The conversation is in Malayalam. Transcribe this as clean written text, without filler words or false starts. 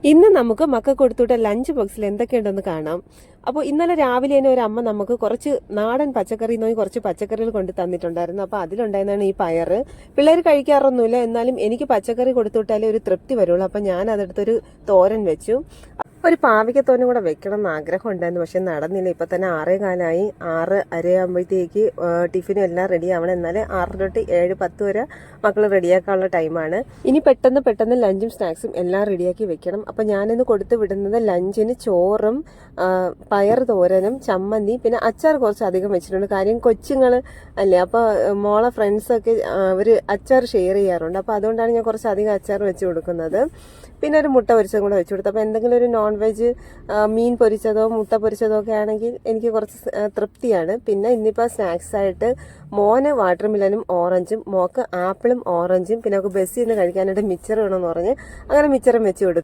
ഇന്ന് നമുക്ക് മക്കൾക്ക് കൊടുത്തുവിട്ട ലഞ്ച് ബോക്സിൽ എന്തൊക്കെയുണ്ടെന്ന് കാണാം. അപ്പോൾ ഇന്നലെ രാവിലെ തന്നെ ഒരു അമ്മ നമുക്ക് കുറച്ച് നാടൻ പച്ചക്കറി നോക്കി കുറച്ച് പച്ചക്കറികൾ കൊണ്ട് തന്നിട്ടുണ്ടായിരുന്നു. അപ്പോൾ അതിലുണ്ടായിരുന്നാണ് ഈ പയറ്. പിള്ളേർ കഴിക്കാറൊന്നുമില്ല, എന്നാലും എനിക്ക് പച്ചക്കറി കൊടുത്തുവിട്ടാലേ ഒരു തൃപ്തി വരുള്ളൂ. അപ്പം ഞാൻ അതെടുത്തൊരു തോരൻ വെച്ചു. ഒരു പാവയ്ക്കത്തോനും കൂടെ വെക്കണം എന്ന് ആഗ്രഹം ഉണ്ടായിരുന്നു, പക്ഷെ നടന്നില്ല. ഇപ്പം തന്നെ 6:15 6:30 ടിഫിനും എല്ലാം റെഡി ആവണം. എന്നാൽ 6 തൊട്ട് 7-10 വരെ മക്കൾ റെഡിയാക്കാനുള്ള ടൈമാണ്. ഇനി പെട്ടെന്ന് ലഞ്ചും സ്നാക്സും എല്ലാം റെഡിയാക്കി വെക്കണം. അപ്പം ഞാനിന്ന് കൊടുത്തു വിടുന്നത് ലഞ്ചിന് ചോറും പയർ തോരനും ചമ്മന്തി പിന്നെ അച്ചാർ കുറച്ച് അധികം വെച്ചിട്ടുണ്ട്. കാര്യം കൊച്ചുങ്ങൾ അല്ലേ, അപ്പോൾ മോളെ ഫ്രണ്ട്സൊക്കെ അവർ അച്ചാർ ഷെയർ ചെയ്യാറുണ്ട്. അപ്പോൾ അതുകൊണ്ടാണ് ഞാൻ കുറച്ച് അധികം അച്ചാർ വെച്ച് കൊടുക്കുന്നത്. പിന്നെ ഒരു മുട്ട പൊരിച്ചതും കൂടെ വെച്ച് കൊടുത്തു. അപ്പോൾ എന്തെങ്കിലും ഒരു നോൺ വെജ് മീൻ പൊരിച്ചതോ മുട്ട പൊരിച്ചതോ ഒക്കെ ആണെങ്കിൽ എനിക്ക് കുറച്ച് തൃപ്തിയാണ്. പിന്നെ ഇന്നിപ്പോൾ സ്നാക്സായിട്ട് മോന് വാട്ടർ മെലനും ഓറഞ്ചും, മോക്ക് ആപ്പിളും ഓറഞ്ചും, പിന്നെ നമുക്ക് ബസ്സിൽ നിന്ന് കഴിക്കാനായിട്ട് മിച്ചർ വേണമെന്ന് പറഞ്ഞ് അങ്ങനെ മിച്ചറും വെച്ച് കൊടുത്തു.